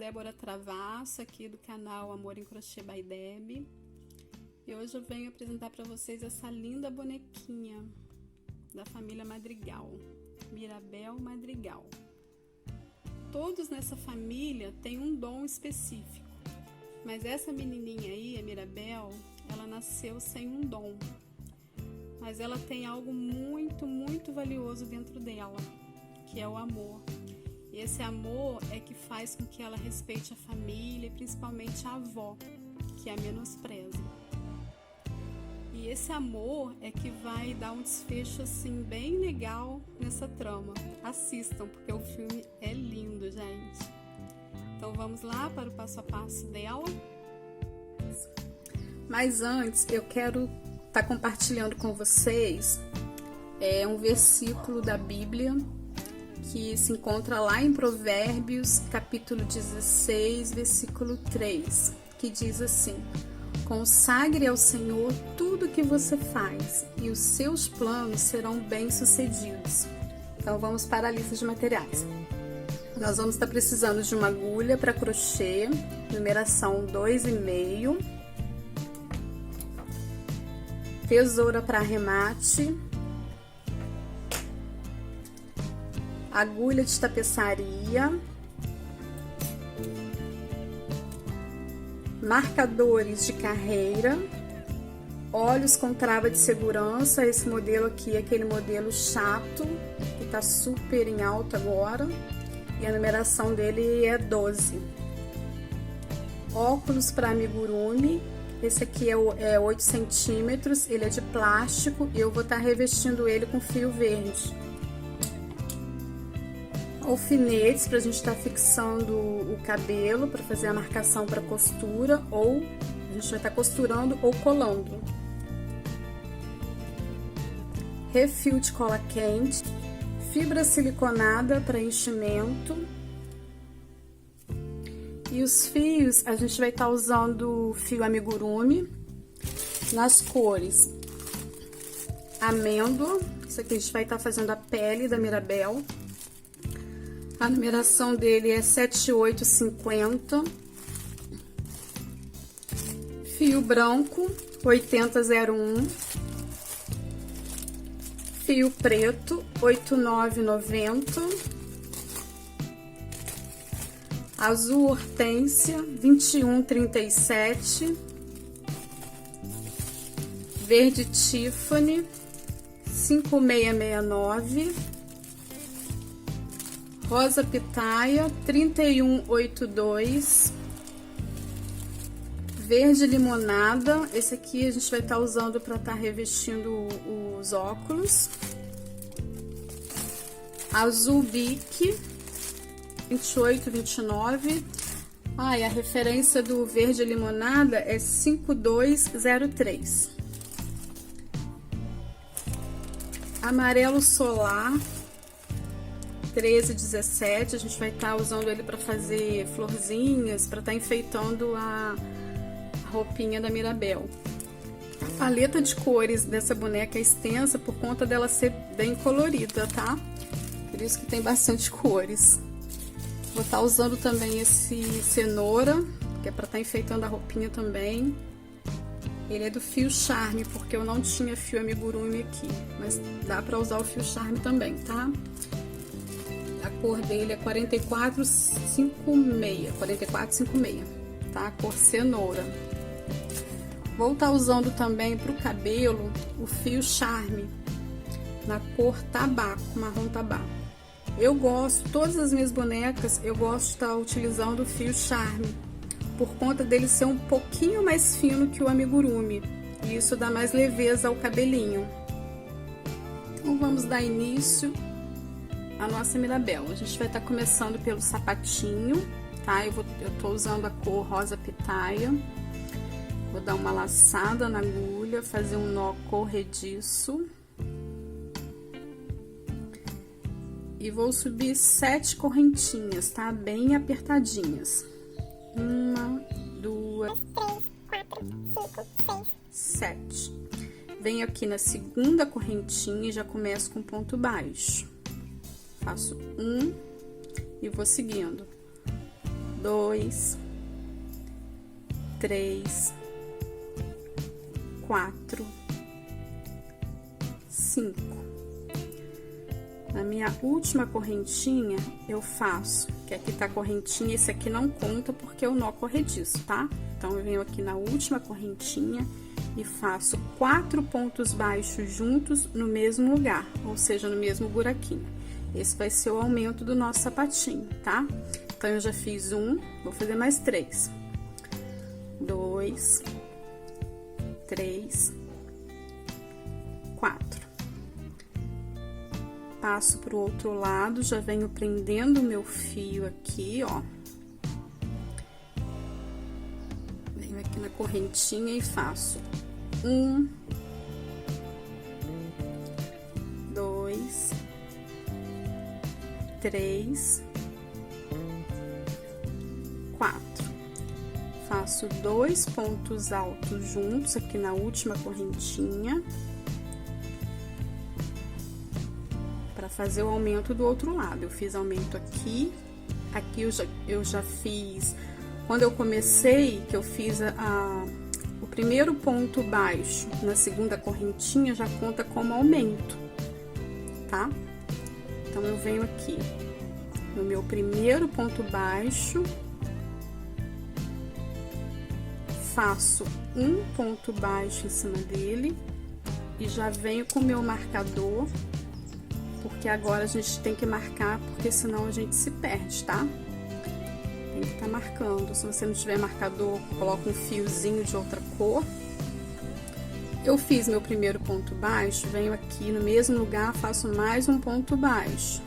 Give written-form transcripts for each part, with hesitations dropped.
Débora Travasso, aqui do canal Amor em Crochê by Deb. E hoje eu venho apresentar para vocês essa linda bonequinha da família Madrigal, Mirabel Madrigal. Todos nessa família têm um dom específico, mas essa menininha aí, a Mirabel, ela nasceu sem um dom, mas ela tem algo muito valioso dentro dela, que é o amor. E esse amor é que faz com que ela respeite a família e principalmente a avó, que a menospreza. E esse amor é que vai dar um desfecho assim bem legal nessa trama. Assistam, porque o filme é lindo, gente. Então vamos lá para o passo a passo dela. Mas antes eu quero estar compartilhando com vocês um versículo da Bíblia que se encontra lá em Provérbios, capítulo 16, versículo 3, que diz assim: consagre ao Senhor tudo que você faz e os seus planos serão bem-sucedidos. Então vamos para a lista de materiais. Nós vamos estar precisando de uma agulha para crochê, numeração 2,5, tesoura para arremate, agulha de tapeçaria, marcadores de carreira, olhos com trava de segurança. Esse modelo aqui é aquele modelo chato, que tá super em alta agora, e a numeração dele é 12. Óculos para amigurumi, esse aqui é 8 centímetros, ele é de plástico e eu vou estar revestindo ele com fio verde. Alfinetes para a gente estar fixando o cabelo, para fazer a marcação para costura, ou a gente vai estar costurando ou colando. Refil de cola quente, fibra siliconada para enchimento. E os fios, a gente vai estar usando fio amigurumi nas cores amêndoa. Isso aqui a gente vai estar fazendo a pele da Mirabel. A numeração dele é 7850. Fio branco 8001. Fio preto 8990. Azul hortênsia 2137. Verde Tiffany 5669. Rosa pitaia 3182. Verde limonada, esse aqui a gente vai estar usando para estar revestindo os óculos. Azul bique 2829. E a referência do verde limonada é 5203. Amarelo solar 1317, a gente vai estar usando ele para fazer florzinhas, para estar enfeitando a roupinha da Mirabel. A paleta de cores dessa boneca é extensa por conta dela ser bem colorida, tá? Por isso que tem bastante cores. Vou estar usando também esse cenoura, que é para estar enfeitando a roupinha também. Ele é do fio Charme, porque eu não tinha fio amigurumi aqui, mas dá para usar o fio Charme também, tá? A cor dele é 4456, tá? A cor cenoura. Vou estar usando também para o cabelo o fio Charme, na cor tabaco, marrom tabaco. Eu gosto, todas as minhas bonecas, eu gosto de estar utilizando o fio Charme, por conta dele ser um pouquinho mais fino que o amigurumi, e isso dá mais leveza ao cabelinho. Então vamos dar início a nossa Mirabel. A gente vai estar começando pelo sapatinho, tá? Eu tô usando a cor rosa pitaia. Vou dar uma laçada na agulha, fazer um nó corrediço. E vou subir 7 correntinhas, tá? Bem apertadinhas. 1, 2, 3, 4, 5, 6, 7. Venho aqui na segunda correntinha e já começo com ponto baixo. Faço 1 e vou seguindo. 2, 3, 4, 5. Na minha última correntinha, eu faço, que aqui tá a correntinha, esse aqui não conta porque é o nó corrediço, tá? Então, eu venho aqui na última correntinha e faço 4 pontos baixos juntos no mesmo lugar, ou seja, no mesmo buraquinho. Esse vai ser o aumento do nosso sapatinho, tá? Então, eu já fiz um, vou fazer mais 3. 2, 3, 4. Passo pro outro lado, já venho prendendo o meu fio aqui, ó. Venho aqui na correntinha e faço 1, 2, 3, 4. Faço 2 pontos altos juntos aqui na última correntinha, para fazer o aumento do outro lado. Eu fiz aumento aqui, aqui eu já fiz, quando eu comecei, que eu fiz o primeiro ponto baixo na segunda correntinha, já conta como aumento, tá? Então, eu venho aqui no meu primeiro ponto baixo, faço um ponto baixo em cima dele e já venho com o meu marcador, porque agora a gente tem que marcar, porque senão a gente se perde, tá? Tem que estar marcando. Se você não tiver marcador, coloca um fiozinho de outra cor. Eu fiz meu primeiro ponto baixo, venho aqui no mesmo lugar, faço mais um ponto baixo.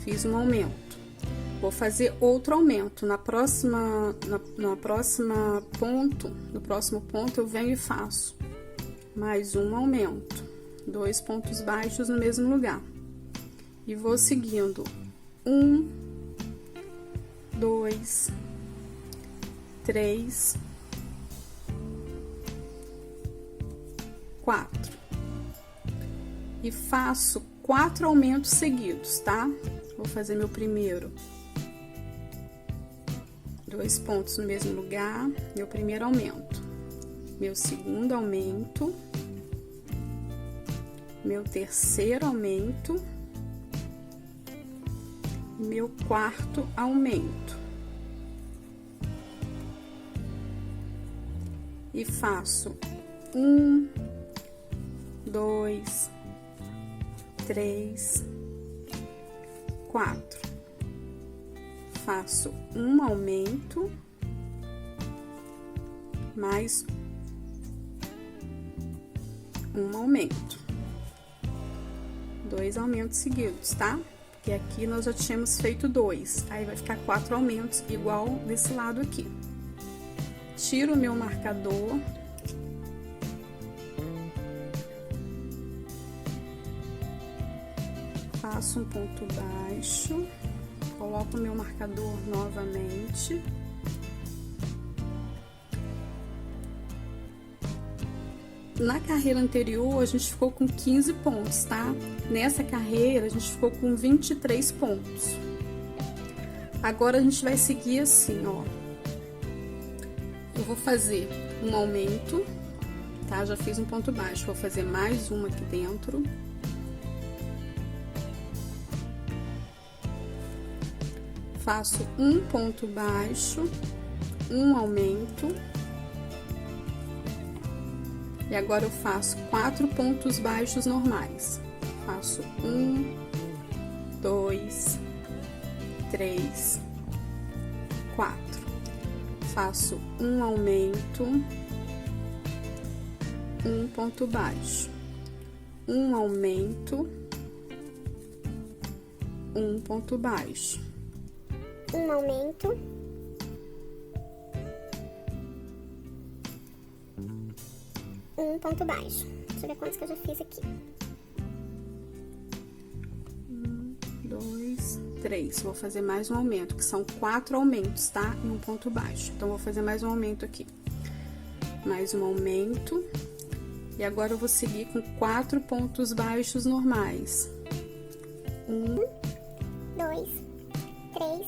Fiz um aumento. Vou fazer outro aumento. No próximo ponto, eu venho e faço mais um aumento. 2 pontos baixos no mesmo lugar. E vou seguindo 1, 2, 3, 4. E faço 4 aumentos seguidos, tá? Vou fazer meu primeiro. 2 pontos no mesmo lugar, meu primeiro aumento. Meu segundo aumento. Meu terceiro aumento. Meu quarto aumento. E faço 1, 2, 3, 4. Faço um aumento, mais um aumento. 2 aumentos seguidos, tá? Porque aqui nós já tínhamos feito 2, aí vai ficar 4 aumentos igual desse lado aqui. Tiro o meu marcador. Faço um ponto baixo. Coloco o meu marcador novamente. Na carreira anterior, a gente ficou com 15 pontos, tá? Nessa carreira, a gente ficou com 23 pontos. Agora, a gente vai seguir assim, ó. Eu vou fazer um aumento, tá? Já fiz um ponto baixo, vou fazer mais um aqui dentro. Faço um ponto baixo, um aumento. E agora eu faço 4 pontos baixos normais. Faço 1, 2, 3, 4. Faço um aumento, um ponto baixo, um aumento, um ponto baixo. Um aumento, um ponto baixo. Deixa eu ver quantos que eu já fiz aqui. 1, 2, 3. Vou fazer mais um aumento, que são 4 aumentos, tá? E um ponto baixo. Então, vou fazer mais um aumento aqui. Mais um aumento. E agora, eu vou seguir com 4 pontos baixos normais. 1, 2, 3,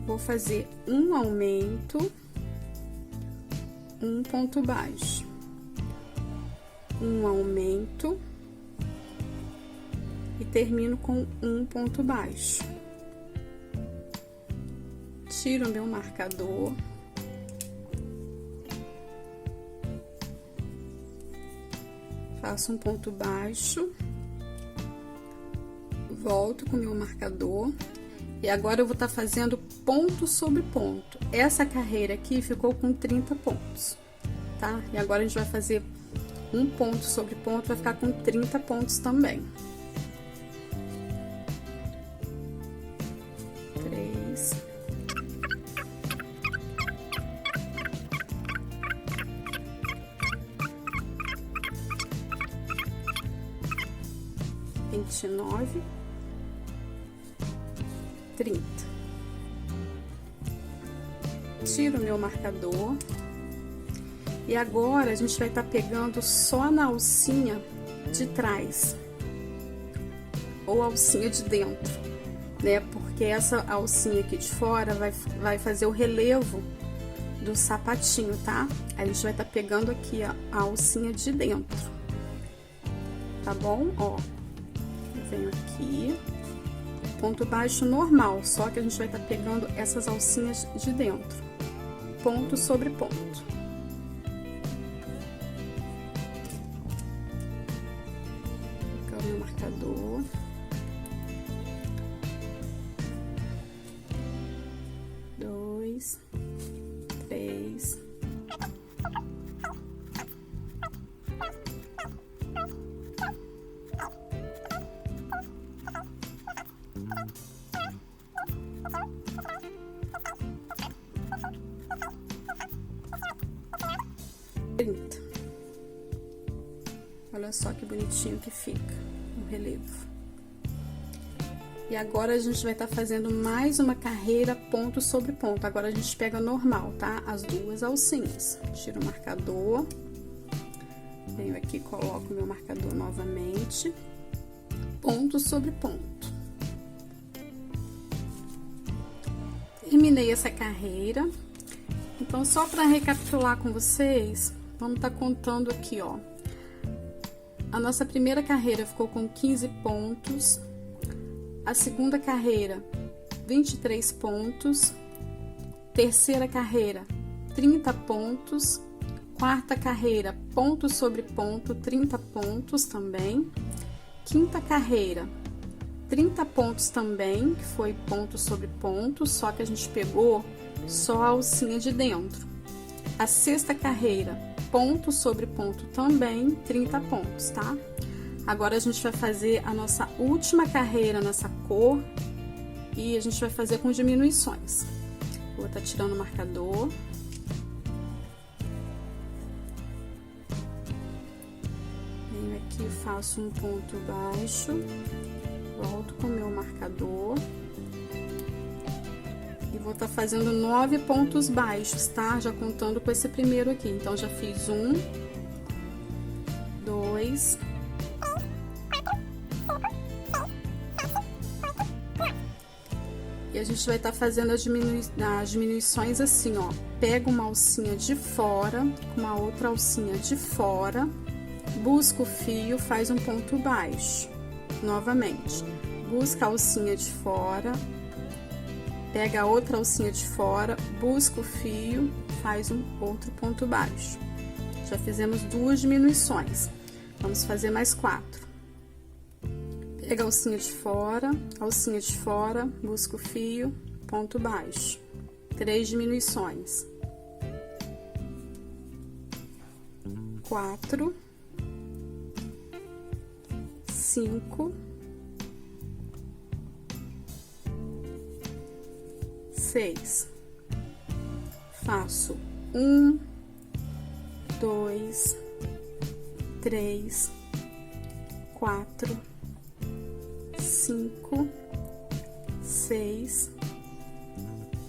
Vou fazer um aumento, um ponto baixo, um aumento e termino com um ponto baixo. Tiro o meu marcador, faço um ponto baixo, volto com o meu marcador. E agora eu vou estar fazendo ponto sobre ponto. Essa carreira aqui ficou com 30 pontos, tá? E agora a gente vai fazer um ponto sobre ponto, vai ficar com 30 pontos também. 3. (29) 30. Tiro o meu marcador. E agora a gente vai estar pegando só na alcinha de trás, ou alcinha de dentro, né? Porque essa alcinha aqui de fora vai fazer o relevo do sapatinho, tá? A gente vai estar pegando aqui a alcinha de dentro, tá bom? Ó, venho aqui. Ponto baixo normal, só que a gente vai estar pegando essas alcinhas de dentro, ponto sobre ponto. Vou colocar o meu marcador. Dois, 3. Olha só que bonitinho que fica o relevo. E agora a gente vai estar fazendo mais uma carreira ponto sobre ponto. Agora a gente pega normal, tá? As duas alcinhas. Tiro o marcador. Venho aqui, coloco o meu marcador novamente. Ponto sobre ponto. Terminei essa carreira. Então, só para recapitular com vocês, vamos estar contando aqui, ó. A nossa primeira carreira ficou com 15 pontos. A segunda carreira, 23 pontos. Terceira carreira, 30 pontos. Quarta carreira, ponto sobre ponto, 30 pontos também. Quinta carreira, 30 pontos também, que foi ponto sobre ponto, só que a gente pegou só a alcinha de dentro. A sexta carreira, ponto sobre ponto também, 30 pontos, tá? Agora a gente vai fazer a nossa última carreira nessa cor e a gente vai fazer com diminuições. Vou estar tirando o marcador. Venho aqui, faço um ponto baixo, volto com o meu marcador. E vou estar fazendo 9 pontos baixos, tá? Já contando com esse primeiro aqui. Então, já fiz 1, 2, 3. E a gente vai estar fazendo as diminuições assim, ó. Pega uma alcinha de fora, uma outra alcinha de fora, busca o fio, faz um ponto baixo. Novamente, busca a alcinha de fora, pega a outra alcinha de fora, busca o fio, faz um outro ponto baixo. Já fizemos 2 diminuições. Vamos fazer mais 4. Pega a alcinha de fora, busca o fio, ponto baixo. 3 diminuições. 4, 5, 6. Faço 1, 2, 3, 4, 5, 6,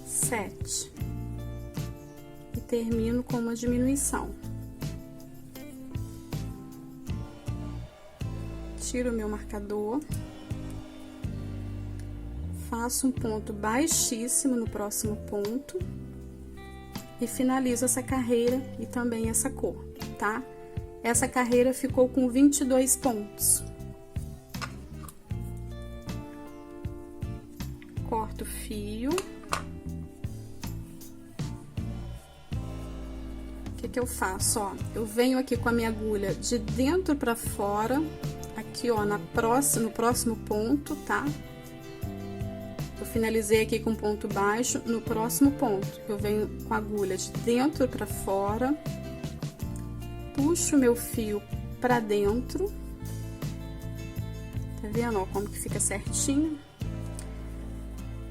7. E termino com uma diminuição. Tiro o meu marcador, faço um ponto baixíssimo no próximo ponto e finalizo essa carreira e também essa cor, tá? Essa carreira ficou com 22 pontos. Corto o fio. O que eu faço, ó? Eu venho aqui com a minha agulha de dentro pra fora, aqui, ó, no próximo ponto, tá? Eu finalizei aqui com ponto baixo, no próximo ponto, eu venho com a agulha de dentro pra fora, puxo o meu fio pra dentro, tá vendo, ó, como que fica certinho?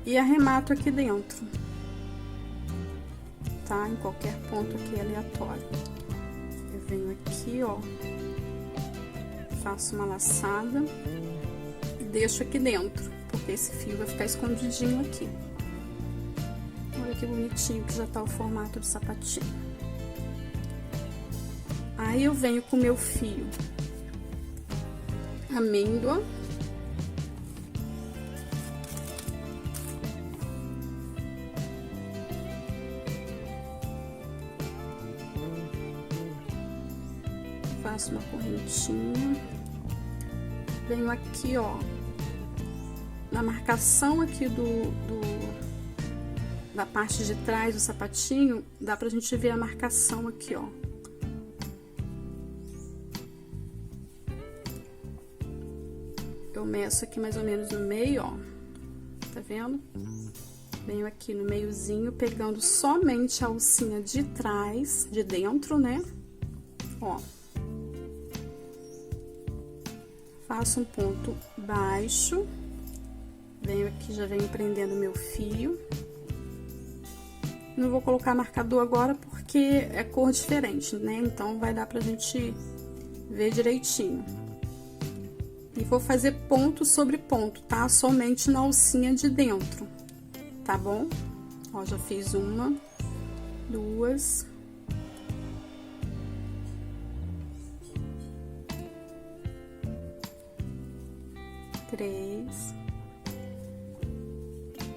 E arremato aqui dentro, tá? Em qualquer ponto aqui aleatório. Eu venho aqui, ó, faço uma laçada e deixo aqui dentro, porque esse fio vai ficar escondidinho aqui. Olha que bonitinho que já tá o formato do sapatinho. Aí eu venho com o meu fio amêndoa. Faço uma correntinha, venho aqui, ó, na marcação aqui da parte de trás do sapatinho, dá pra gente ver a marcação aqui, ó. Eu meço aqui mais ou menos no meio, ó, tá vendo? Venho aqui no meiozinho, pegando somente a alcinha de trás, de dentro, né? Ó. Faço um ponto baixo, venho aqui, já venho prendendo meu fio. Não vou colocar marcador agora porque é cor diferente, né? Então, vai dar pra gente ver direitinho. E vou fazer ponto sobre ponto, tá? Somente na alcinha de dentro, tá bom? Ó, já fiz uma, duas... 3,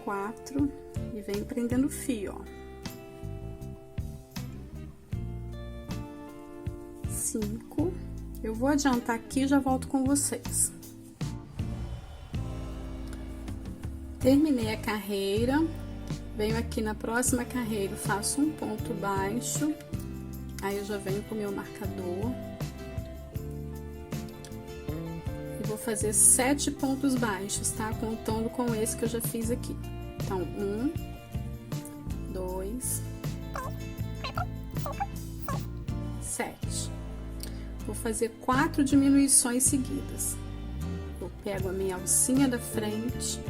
4 e venho prendendo o fio, ó. 5. Eu vou adiantar aqui e já volto com vocês. Terminei a carreira, venho aqui na próxima carreira, faço um ponto baixo, aí eu já venho com o meu marcador. Vou fazer 7 pontos baixos, tá? Contando com esse que eu já fiz aqui. Então, 1, 2, 7. Vou fazer 4 diminuições seguidas. Eu pego a minha alcinha da frente,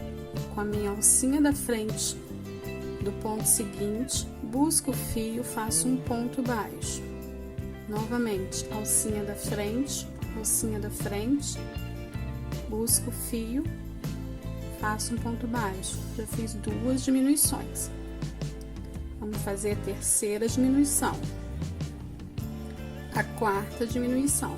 com a minha alcinha da frente do ponto seguinte, busco o fio, faço um ponto baixo. Novamente, alcinha da frente, busco o fio, faço um ponto baixo. Já fiz 2 diminuições. Vamos fazer a terceira diminuição, a quarta diminuição.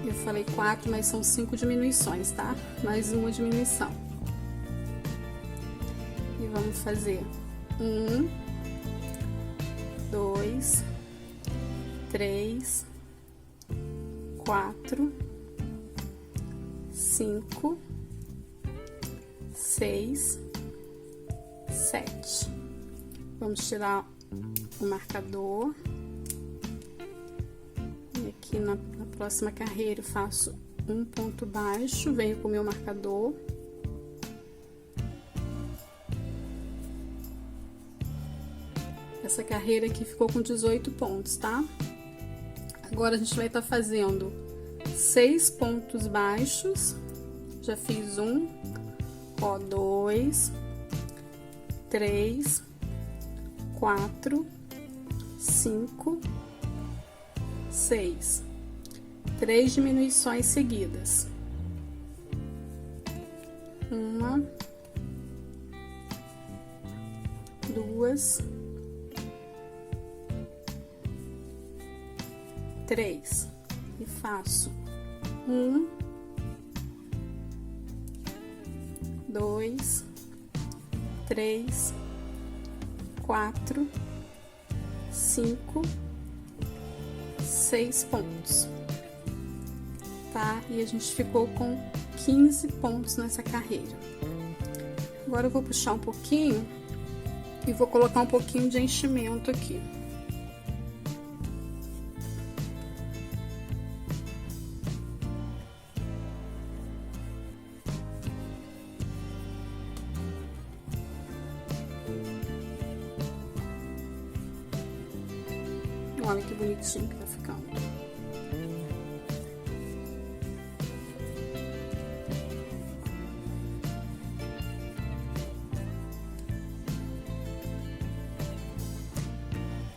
Eu falei 4, mas são 5 diminuições, tá? Mais uma diminuição. E vamos fazer 1, 2, 3, 4, 5, 6, 7. Vamos tirar o marcador. E aqui na próxima carreira eu faço um ponto baixo, venho com o meu marcador. Essa carreira aqui ficou com 18 pontos, tá? Agora a gente vai estar fazendo 6 pontos baixos. Já fiz um, ó, 2, 3, 4, 5, 6. 3 diminuições seguidas. 1, 2, 3. E faço 1, 2, 3, 4, 5, 6 pontos, tá? E a gente ficou com 15 pontos nessa carreira. Agora eu vou puxar um pouquinho e vou colocar um pouquinho de enchimento aqui. Olha que bonitinho que tá ficando.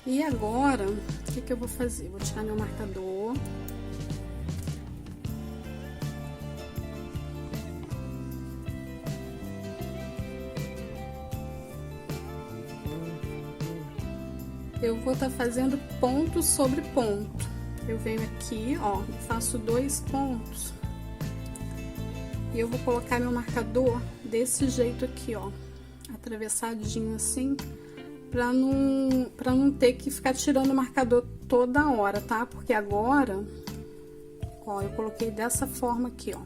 E agora, o que eu vou fazer? Vou tirar meu marcador. Eu vou estar fazendo ponto sobre ponto. Eu venho aqui, ó, faço 2 pontos. E eu vou colocar meu marcador desse jeito aqui, ó, atravessadinho assim, pra não ter que ficar tirando o marcador toda hora, tá? Porque agora, ó, eu coloquei dessa forma aqui, ó.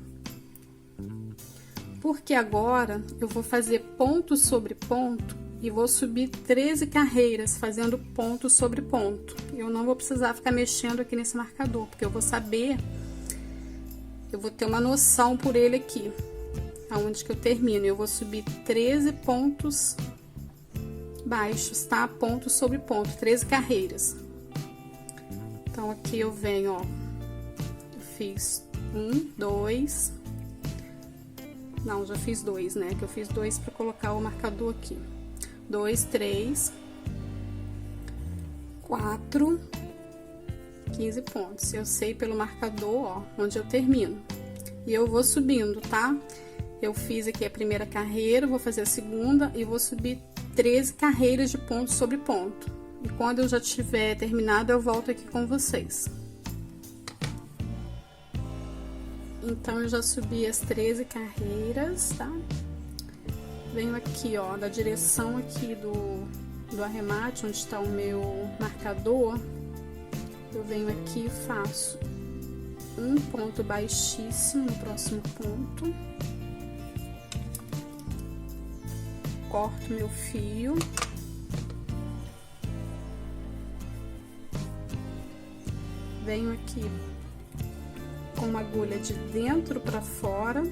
Porque agora eu vou fazer ponto sobre ponto e vou subir 13 carreiras fazendo ponto sobre ponto. Eu não vou precisar ficar mexendo aqui nesse marcador, porque eu vou saber, eu vou ter uma noção por ele aqui, aonde que eu termino. Eu vou subir 13 pontos baixos, tá? Ponto sobre ponto, 13 carreiras. Então, aqui eu venho, ó, eu fiz 1, 2, não, já fiz 2, né? Que eu fiz 2 para colocar o marcador aqui. 2, 3, 4, 15 pontos. Eu sei pelo marcador, ó, onde eu termino. E eu vou subindo, tá? Eu fiz aqui a primeira carreira, vou fazer a segunda e vou subir 13 carreiras de ponto sobre ponto. E quando eu já tiver terminado, eu volto aqui com vocês. Então, eu já subi as 13 carreiras, tá? Venho aqui, ó, da direção aqui do arremate, onde está o meu marcador, eu venho aqui e faço um ponto baixíssimo no próximo ponto, corto meu fio, venho aqui com uma agulha de dentro para fora.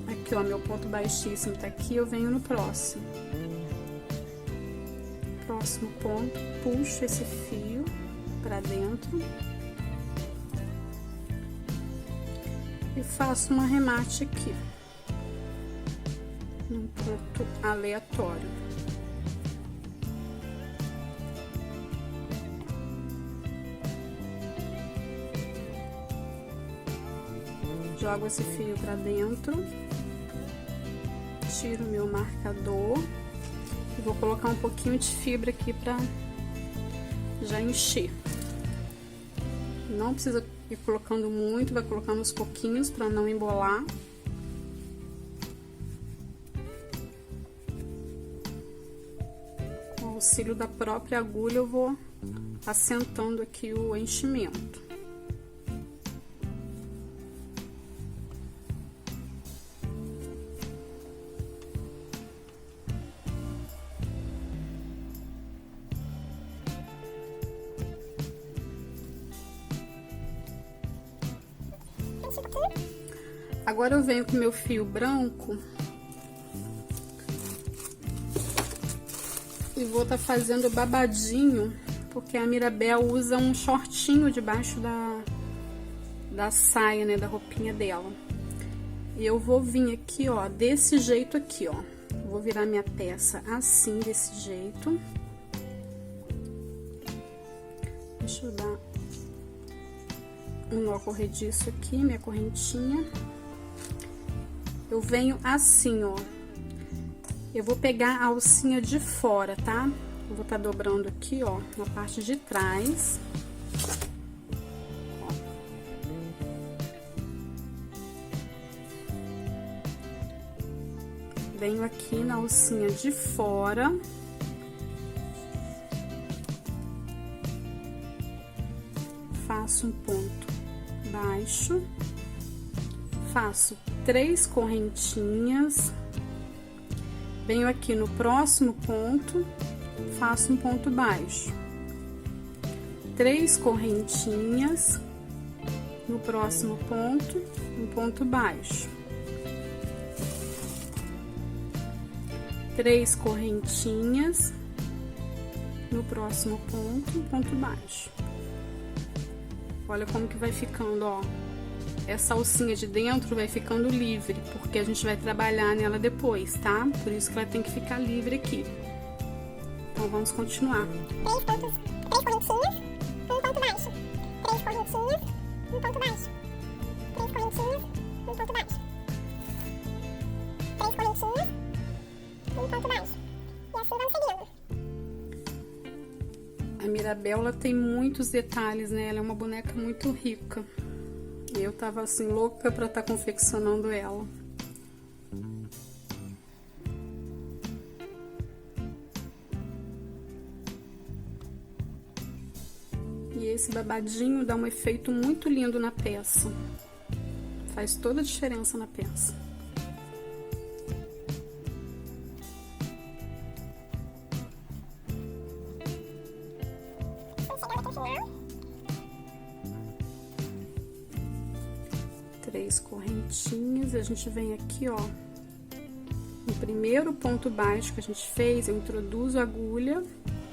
Aqui, ó, meu ponto baixíssimo tá aqui, eu venho no próximo ponto, puxo esse fio pra dentro e faço um arremate aqui, num ponto aleatório. Jogo esse fio pra dentro, tiro meu marcador e vou colocar um pouquinho de fibra aqui pra já encher. Não precisa ir colocando muito, vai colocando aos pouquinhos pra não embolar. Com o auxílio da própria agulha eu vou assentando aqui o enchimento. Agora eu venho com meu fio branco e vou estar fazendo babadinho, porque a Mirabel usa um shortinho debaixo da saia, né, da roupinha dela. E eu vou vir aqui, ó, desse jeito aqui, ó. Vou virar minha peça assim, desse jeito. Deixa eu dar um nó corrediço aqui, minha correntinha. Eu venho assim, ó. Eu vou pegar a alcinha de fora, tá? Eu vou estar dobrando aqui, ó, na parte de trás. Ó. Venho aqui na alcinha de fora. Faço um ponto baixo. Faço 3 correntinhas. Venho aqui no próximo ponto, faço um ponto baixo. 3 correntinhas. No próximo ponto, um ponto baixo. 3 correntinhas. No próximo ponto, um ponto baixo. Olha como que vai ficando, ó. Essa alcinha de dentro vai ficando livre, porque a gente vai trabalhar nela depois, tá? Por isso que ela tem que ficar livre aqui. Então, vamos continuar. 3 correntinhas, um ponto baixo. 3 correntinhas, um ponto baixo. 3 correntinhas, um ponto baixo. 3 correntinhas, um ponto baixo. E assim vamos seguindo. A Mirabel, ela tem muitos detalhes, né? Ela é uma boneca muito rica. E eu tava assim, louca pra estar confeccionando ela. E esse babadinho dá um efeito muito lindo na peça. Faz toda a diferença na peça. Três correntinhas, a gente vem aqui, ó, no primeiro ponto baixo que a gente fez, eu introduzo a agulha,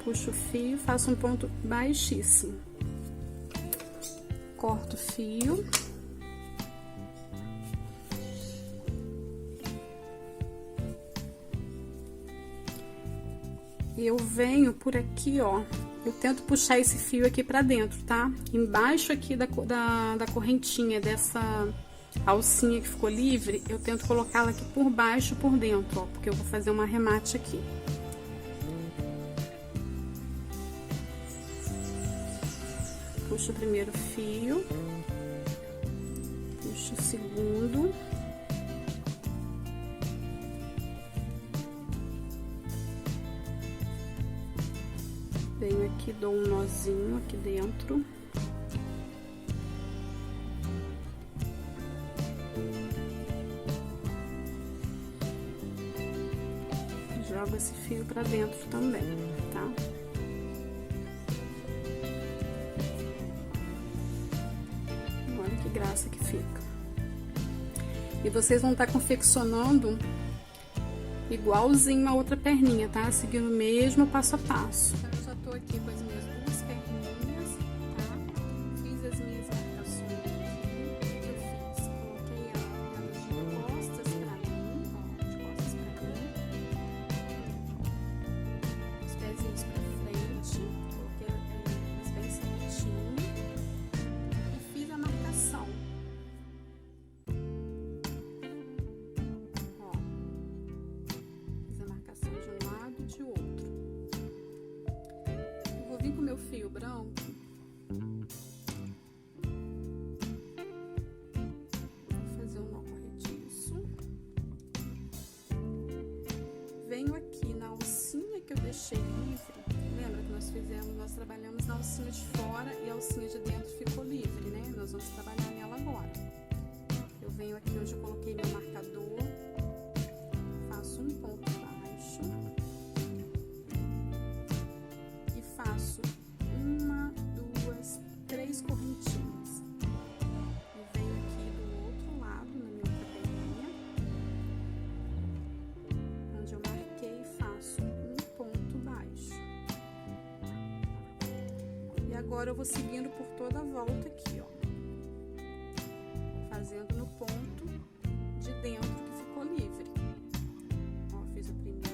puxo o fio, faço um ponto baixíssimo, corto o fio, e eu venho por aqui, ó. Eu tento puxar esse fio aqui pra dentro, tá? Embaixo aqui da correntinha dessa alcinha que ficou livre, eu tento colocá-la aqui por baixo, por dentro, ó, porque eu vou fazer um arremate aqui. Puxo o primeiro fio, puxo o segundo. Venho aqui, dou um nozinho aqui dentro. Jogo esse fio pra dentro também, tá? Olha que graça que fica. E vocês vão estar confeccionando igualzinho a outra perninha, tá? Seguindo o mesmo passo a passo. Eu já tô aqui com as minhas duas perninhas, tá? Fiz as minhas marcações aqui. Eu fiz, coloquei elas de costas pra mim, ó, de costas pra mim. Os pezinhos pra frente, coloquei eles bem certinho. E fiz a marcação. De outro. Eu vou vir com meu fio branco. Vou fazer um nó corrediço. Venho aqui na alcinha que eu deixei livre. Lembra que nós trabalhamos na alcinha de fora e a alcinha de dentro ficou livre, né? Nós vamos trabalhar nela agora. Eu venho aqui onde eu coloquei meu marcador, faço um ponto baixo. Faço 1, 2, 3 correntinhas e venho aqui do outro lado, na minha outra perninha, onde eu marquei, faço um ponto baixo. E agora eu vou seguindo por toda a volta aqui, ó, fazendo no ponto de dentro que ficou livre. Ó, fiz o primeiro.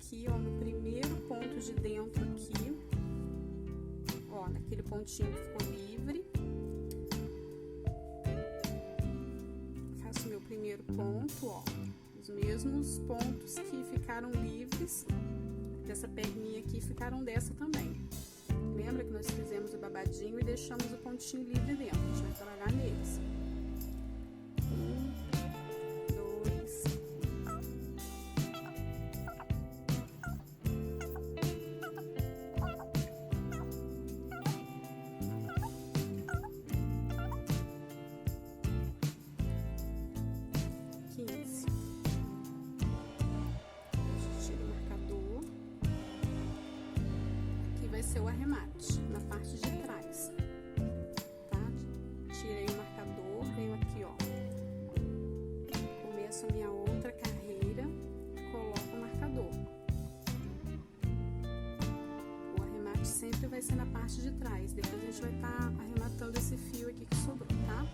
aqui, ó, no primeiro ponto de dentro aqui, ó, naquele pontinho que ficou livre. Faço meu primeiro ponto, ó, os mesmos pontos que ficaram livres dessa perninha aqui ficaram dessa também. Lembra que nós fizemos o babadinho e deixamos o pontinho livre dentro? A gente vai trabalhar neles. 1, 2, 15. A gente tira o marcador. Aqui vai ser o arremate, na parte de trás, tá? Tirei o marcador, venho aqui, ó. Começo a minha outra carreira, coloco o marcador. O arremate sempre vai ser na parte de trás, depois a gente vai estar arrematando esse fio aqui que sobrou, tá?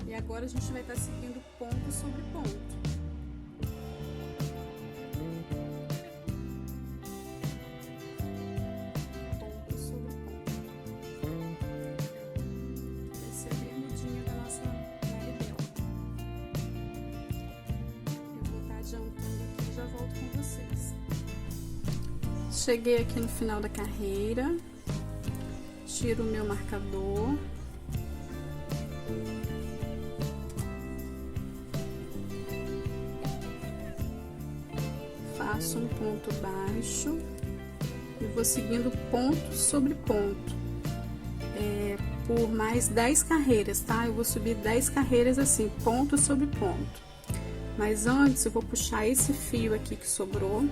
E agora a gente vai estar seguindo ponto sobre ponto. Ponto sobre ponto. Essa é a bermudinha da nossa Maribel. Eu vou estar adiantando aqui e já volto com vocês. Cheguei aqui no final da carreira. Tiro o meu marcador. Faço um ponto baixo e vou seguindo ponto sobre ponto, por mais 10 carreiras, tá? Eu vou subir 10 carreiras assim, ponto sobre ponto. Mas antes eu vou puxar esse fio aqui que sobrou,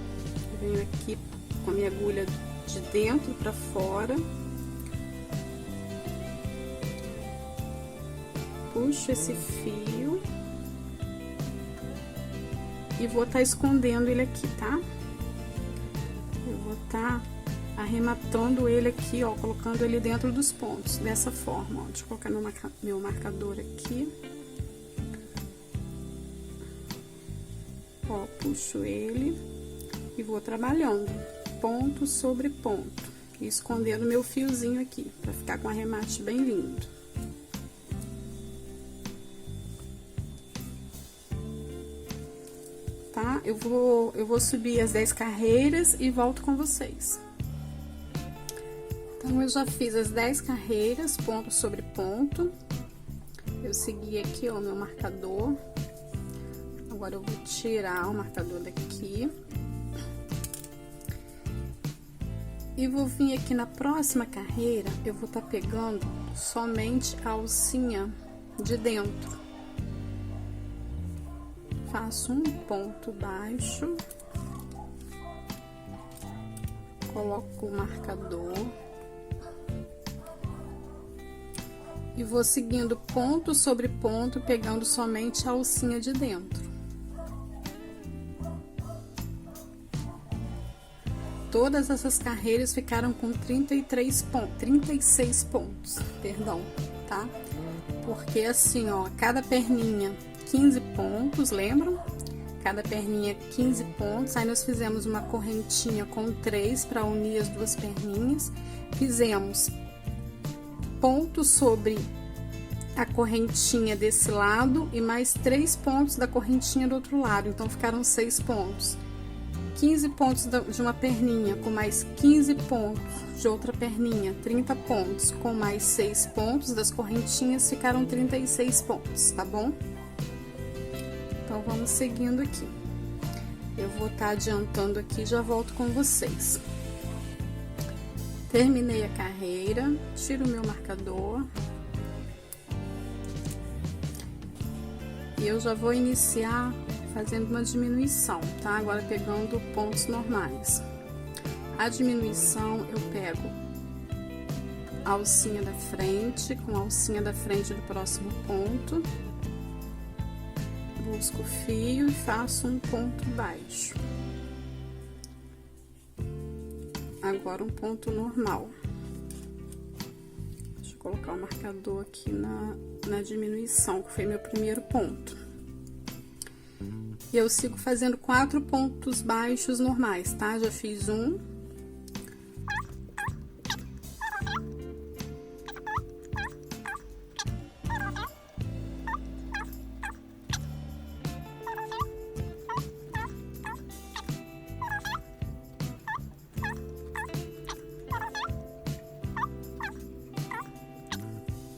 venho aqui com a minha agulha de dentro para fora, puxo esse fio e vou estar escondendo ele aqui, tá? Eu vou estar arrematando ele aqui, ó, colocando ele dentro dos pontos, dessa forma, ó. Deixa eu colocar meu marcador aqui. Ó, puxo ele e vou trabalhando ponto sobre ponto, e escondendo meu fiozinho aqui, pra ficar com um arremate bem lindo. Tá? Eu vou subir as 10 carreiras e volto com vocês. Então, eu já fiz as 10 carreiras, ponto sobre ponto. Eu segui aqui, ó, meu marcador. Agora, eu vou tirar o marcador daqui. E vou vir aqui na próxima carreira, eu vou estar pegando somente a alcinha de dentro. Faço um ponto baixo, coloco o marcador e vou seguindo ponto sobre ponto, pegando somente a alcinha de dentro. Todas essas carreiras ficaram com 36 pontos, perdão, tá? Porque assim, ó, cada perninha 15 pontos, lembram? Cada perninha 15 pontos, aí nós fizemos uma correntinha com 3 para unir as duas perninhas, fizemos ponto sobre a correntinha desse lado e mais 3 pontos da correntinha do outro lado, então ficaram 6 pontos. 15 pontos de uma perninha com mais 15 pontos de outra perninha, 30 pontos, com mais 6 pontos das correntinhas, ficaram 36 pontos, tá bom? Então, vamos seguindo aqui. Eu vou estar adiantando aqui e já volto com vocês. Terminei a carreira, tiro o meu marcador. E eu já vou iniciar fazendo uma diminuição, tá? Agora pegando pontos normais. A diminuição eu pego a alcinha da frente com a alcinha da frente do próximo ponto. Busco o fio e faço um ponto baixo. Agora um ponto normal. Deixa eu colocar o marcador aqui na diminuição, que foi meu primeiro ponto. E eu sigo fazendo 4 pontos baixos normais, tá? Já fiz um.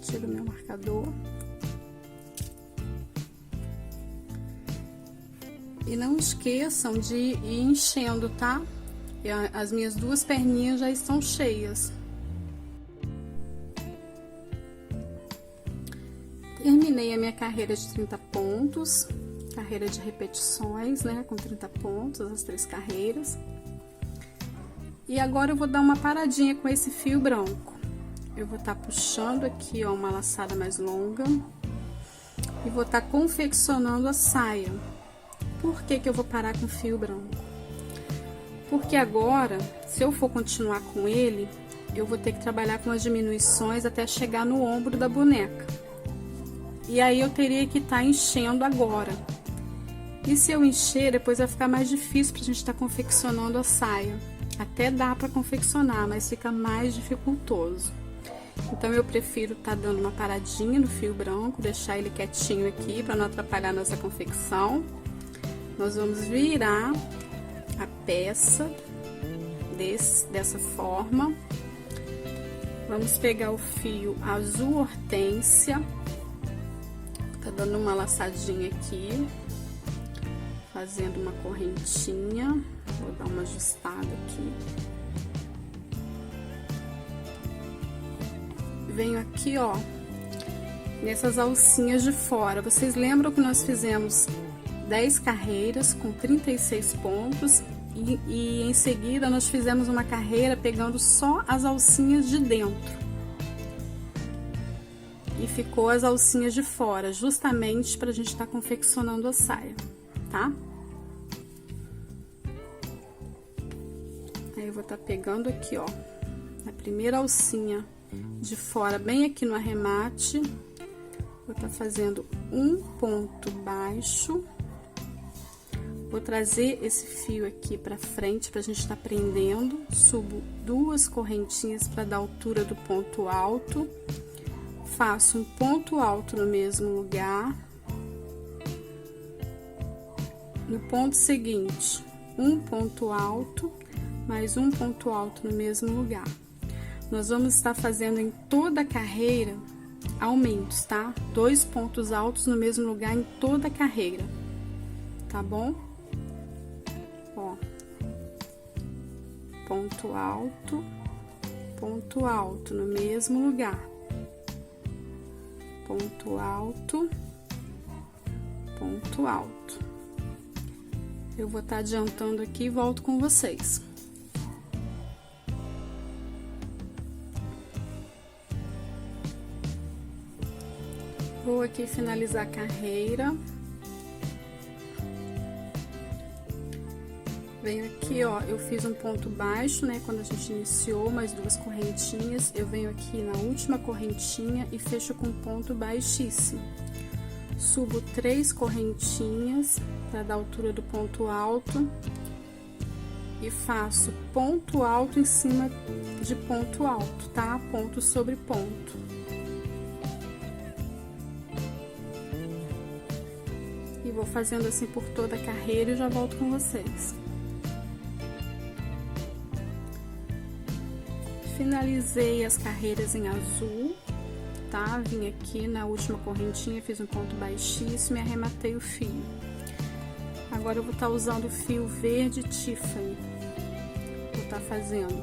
Tiro o meu marcador. E não esqueçam de ir enchendo, tá? As minhas 2 perninhas já estão cheias. Terminei a minha carreira de 30 pontos, carreira de repetições, né? Com 30 pontos, as 3 carreiras. E agora eu vou dar uma paradinha com esse fio branco. Eu vou estar puxando aqui, ó, uma laçada mais longa. E vou estar confeccionando a saia. Por que que eu vou parar com fio branco? Porque agora, se eu for continuar com ele, eu vou ter que trabalhar com as diminuições até chegar no ombro da boneca. E aí eu teria que estar enchendo agora. E se eu encher, depois vai ficar mais difícil pra gente estar confeccionando a saia. Até dá pra confeccionar, mas fica mais dificultoso. Então eu prefiro estar dando uma paradinha no fio branco, deixar ele quietinho aqui para não atrapalhar a nossa confecção. Nós vamos virar a peça dessa forma. Vamos pegar o fio azul hortênsia, tá dando uma laçadinha aqui, fazendo uma correntinha. Vou dar uma ajustada aqui. Venho aqui, ó, nessas alcinhas de fora. Vocês lembram que nós fizemos 10 carreiras com 36 pontos e em seguida nós fizemos uma carreira pegando só as alcinhas de dentro. E ficou as alcinhas de fora, justamente pra gente estar confeccionando a saia, tá? Aí eu vou estar pegando aqui, ó, a primeira alcinha de fora, bem aqui no arremate. Vou estar fazendo um ponto baixo. Vou trazer esse fio aqui pra frente pra gente estar prendendo. Subo 2 correntinhas para dar altura do ponto alto. Faço um ponto alto no mesmo lugar. No ponto seguinte, um ponto alto, mais um ponto alto no mesmo lugar. Nós vamos estar fazendo em toda a carreira aumentos, tá? 2 pontos altos no mesmo lugar em toda a carreira, tá bom? Ó, ponto alto no mesmo lugar, ponto alto, ponto alto. Eu vou estar adiantando aqui e volto com vocês. Vou aqui finalizar a carreira. Venho aqui, ó, eu fiz um ponto baixo, né, quando a gente iniciou, mais 2 correntinhas. Eu venho aqui na última correntinha e fecho com ponto baixíssimo. Subo 3 correntinhas para dar altura do ponto alto. E faço ponto alto em cima de ponto alto, tá? Ponto sobre ponto. E vou fazendo assim por toda a carreira e já volto com vocês. Finalizei as carreiras em azul, tá? Vim aqui na última correntinha, fiz um ponto baixíssimo e arrematei o fio. Agora eu vou estar usando o fio verde Tiffany. Vou estar fazendo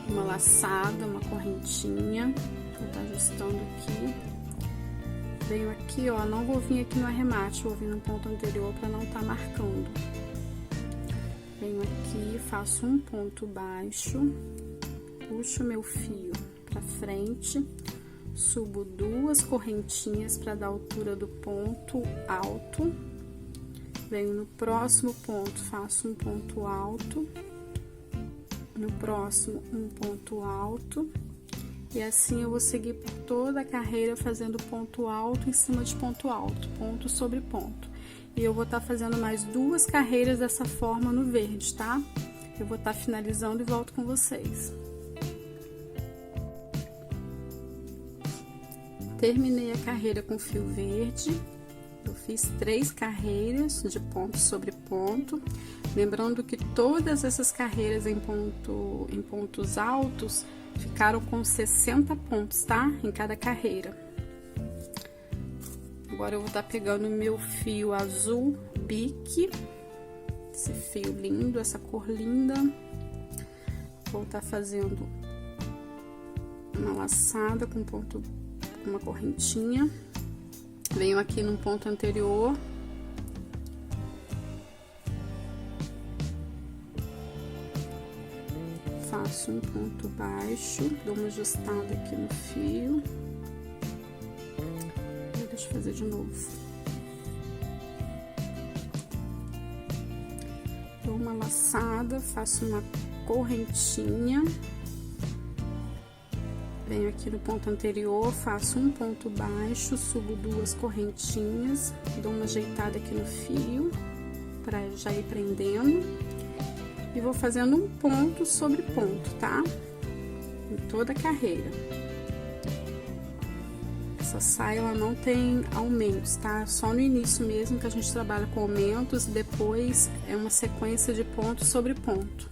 uma laçada, uma correntinha. Vou estar ajustando aqui. Venho aqui, ó, não vou vir aqui no arremate, vou vir no ponto anterior para não estar marcando. Venho aqui, faço um ponto baixo, puxo meu fio para frente, subo 2 correntinhas para dar altura do ponto alto. Venho no próximo ponto, faço um ponto alto, no próximo um ponto alto. E assim eu vou seguir por toda a carreira fazendo ponto alto em cima de ponto alto, ponto sobre ponto. E eu vou estar fazendo mais 2 carreiras dessa forma no verde, tá? Eu vou estar finalizando e volto com vocês. Terminei a carreira com fio verde. Eu fiz 3 carreiras de ponto sobre ponto. Lembrando que todas essas carreiras em pontos altos ficaram com 60 pontos, tá? Em cada carreira. Agora eu vou estar pegando o meu fio azul bique. Esse fio lindo, essa cor linda. Vou estar fazendo uma laçada com uma correntinha. Venho aqui no ponto anterior. Faço um ponto baixo, dou uma ajustada aqui no fio. Deixa eu fazer de novo. Dou uma laçada, faço uma correntinha. Venho aqui no ponto anterior, faço um ponto baixo, subo 2 correntinhas, dou uma ajeitada aqui no fio, para já ir prendendo. E vou fazendo um ponto sobre ponto, tá? Em toda a carreira. Essa saia, ela não tem aumentos, tá? Só no início mesmo que a gente trabalha com aumentos, depois é uma sequência de ponto sobre ponto.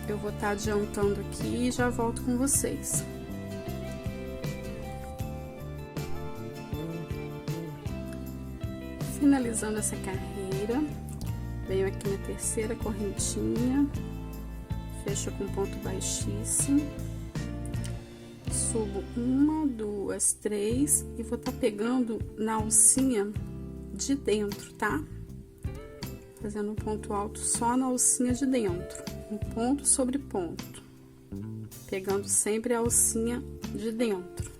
Eu vou estar adiantando aqui e já volto com vocês. Finalizando essa carreira, venho aqui na terceira correntinha, fecho com ponto baixíssimo, subo 1, 2, 3 e vou estar pegando na alcinha de dentro, tá? Fazendo um ponto alto só na alcinha de dentro, um ponto sobre ponto, pegando sempre a alcinha de dentro,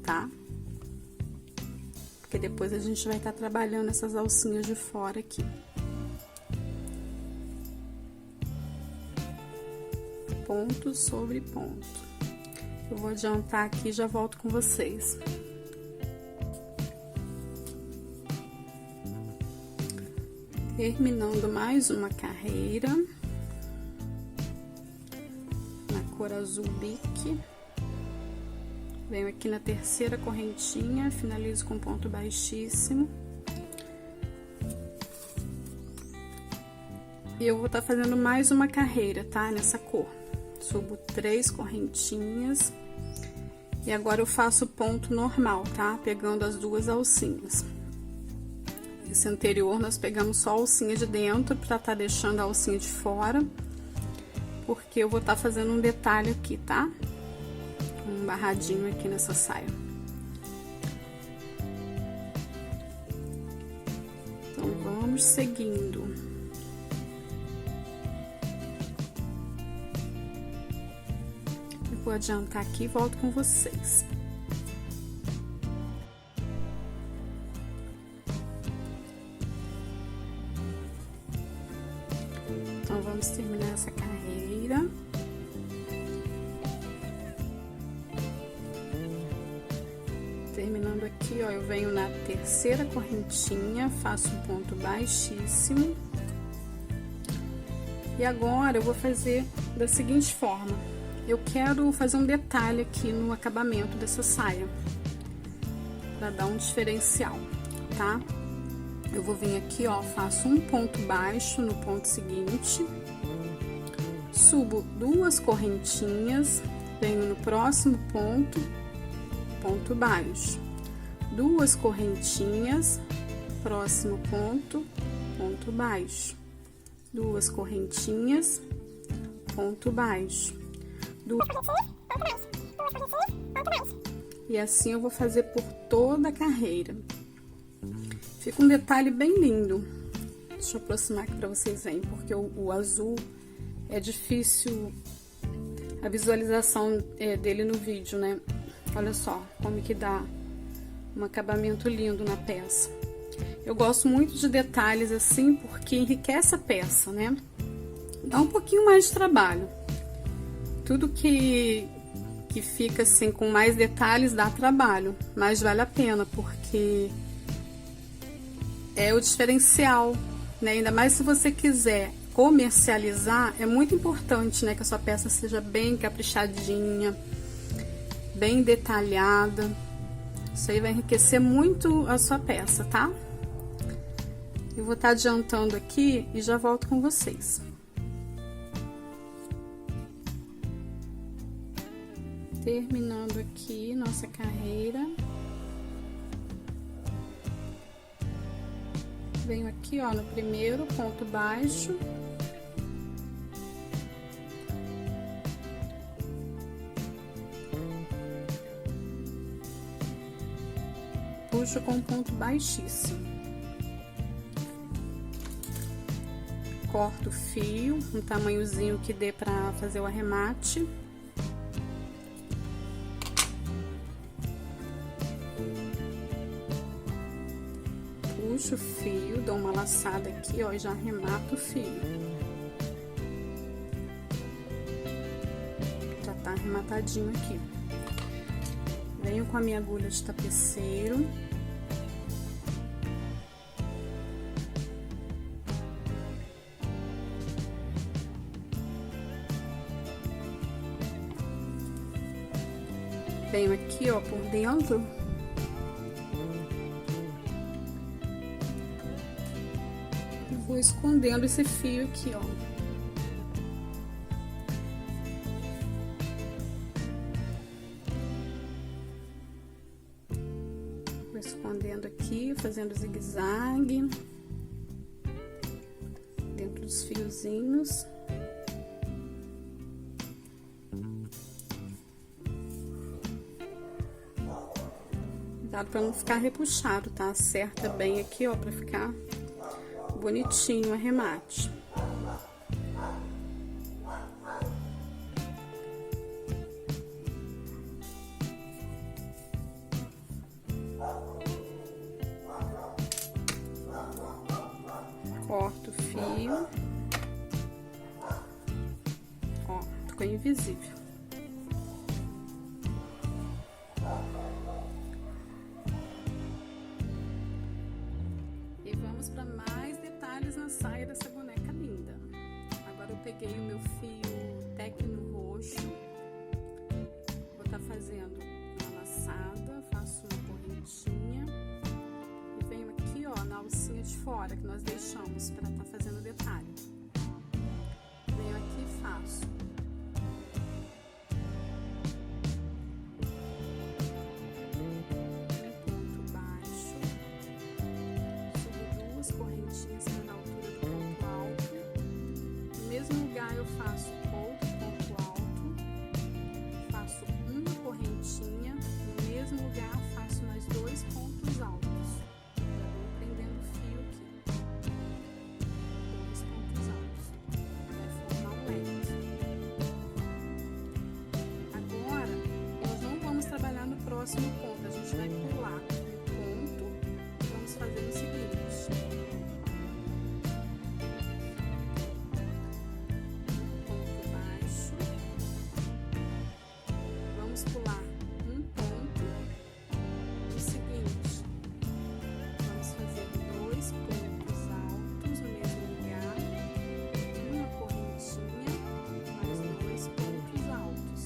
tá? Porque depois a gente vai estar trabalhando essas alcinhas de fora aqui. Ponto sobre ponto. Eu vou adiantar aqui e já volto com vocês. Terminando mais uma carreira na cor azul bique. Venho aqui na terceira correntinha, finalizo com ponto baixíssimo. E eu vou estar fazendo mais uma carreira, tá? Nessa cor. Subo 3 correntinhas. E agora eu faço ponto normal, tá? Pegando as 2 alcinhas. Esse anterior nós pegamos só a alcinha de dentro pra estar deixando a alcinha de fora. Porque eu vou estar fazendo um detalhe aqui, tá? Um barradinho aqui nessa saia. Então, vamos seguindo. Eu vou adiantar aqui e volto com vocês. Então, vamos terminar essa carreira. Terminando aqui, ó, eu venho na terceira correntinha, faço um ponto baixíssimo. E agora eu vou fazer da seguinte forma. Eu quero fazer um detalhe aqui no acabamento dessa saia, para dar um diferencial, tá? Eu vou vir aqui, ó, faço um ponto baixo no ponto seguinte, subo 2 correntinhas, venho no próximo ponto, ponto baixo, 2 correntinhas, próximo ponto, ponto baixo, 2 correntinhas, ponto baixo, e assim eu vou fazer por toda a carreira. Fica um detalhe bem lindo. Deixa eu aproximar aqui para vocês verem, porque o azul é difícil a visualização dele no vídeo, né? Olha só como que dá um acabamento lindo na peça. Eu gosto muito de detalhes assim, porque enriquece a peça, né? Dá um pouquinho mais de trabalho. Tudo que que fica assim com mais detalhes, dá trabalho, mas vale a pena, porque é o diferencial, né? Ainda mais se você quiser comercializar, é muito importante, né, que a sua peça seja bem caprichadinha, bem detalhada. Isso aí vai enriquecer muito a sua peça, tá? Eu vou estar adiantando aqui e já volto com vocês. Terminando aqui nossa carreira. Venho aqui, ó, no primeiro ponto baixo. Puxo com ponto baixíssimo. Corto o fio, um tamanhozinho que dê pra fazer o arremate. Puxo o fio, dou uma laçada aqui, ó, e já arremato o fio. Já tá arrematadinho aqui. Venho com a minha agulha de tapeceiro. Venho aqui, ó, por dentro. E vou escondendo esse fio aqui, ó. Vou escondendo aqui, fazendo zigue-zague dentro dos fiozinhos. Cuidado para não ficar repuxado, tá? Acerta bem aqui, ó, para ficar bonitinho o arremate. Corto o fio. Ó, ficou invisível. E vamos para mais detalhes na saia dessa boneca linda. Agora eu peguei o meu fio Tecno roxo. Vou estar fazendo uma laçada, faço uma correntinha. E venho aqui, ó, na alcinha de fora que nós deixamos para estar fazendo detalhe. Venho aqui e faço um ponto baixo, subo duas correntinhas na altura do ponto alto. No mesmo lugar eu faço outro ponto alto, faço uma correntinha, no mesmo lugar faço mais dois pontos altos. Prendendo o fio aqui, dois pontos altos, vai formar um leque. Agora, nós não vamos trabalhar no próximo ponto, a gente vai pular um ponto e vamos fazer o seguinte: ponto baixo, vamos pular um ponto, o seguinte, vamos fazer dois pontos altos no mesmo lugar, uma correntinha, mais dois pontos altos.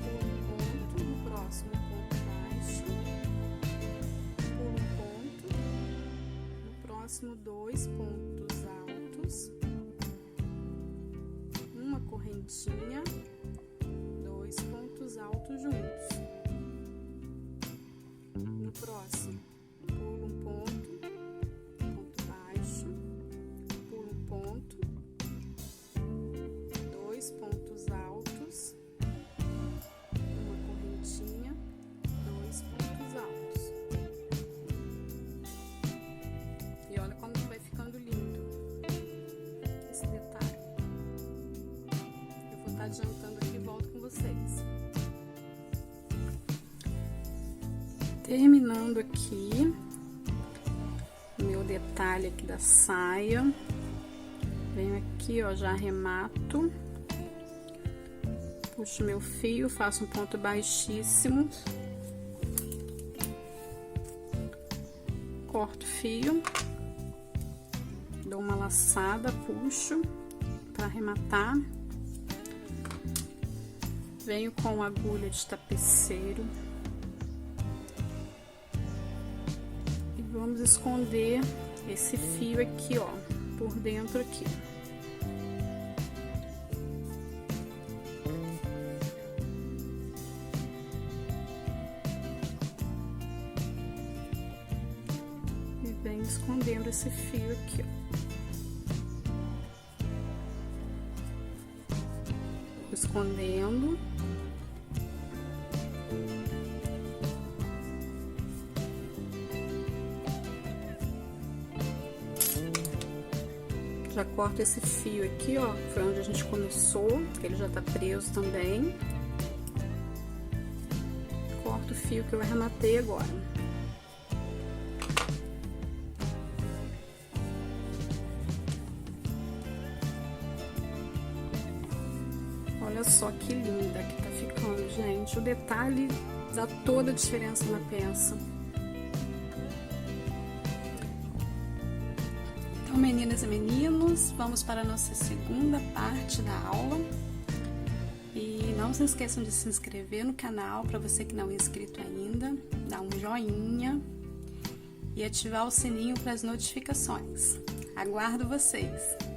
Pulo um ponto, no próximo ponto baixo, pulo um ponto, no próximo dois pontos altos, uma correntinha, dois pontos altos juntos. No próximo, pulo um ponto, ponto baixo, pulo um ponto, dois pontos altos, uma correntinha, dois pontos altos. E olha como vai ficando lindo esse detalhe. Eu vou estar adiantando aqui e volto com vocês. Terminando aqui meu detalhe aqui da saia, Venho aqui, ó, já arremato. Puxo meu fio, faço um ponto baixíssimo. Corto o fio. Dou uma laçada, puxo para arrematar. Venho com agulha de tapeceiro. E vamos esconder esse fio aqui, ó, por dentro aqui. E venho escondendo esse fio aqui, ó. Escondendo. Já corto esse fio aqui, ó, foi onde a gente começou, ele já tá preso também. Corto o fio que eu arrematei agora. Olha só que linda que tá ficando, gente. O detalhe dá toda a diferença na peça. Então, meninas e meninos, vamos para a nossa segunda parte da aula. E não se esqueçam de se inscrever no canal, para você que não é inscrito ainda, dar um joinha e ativar o sininho para as notificações. Aguardo vocês!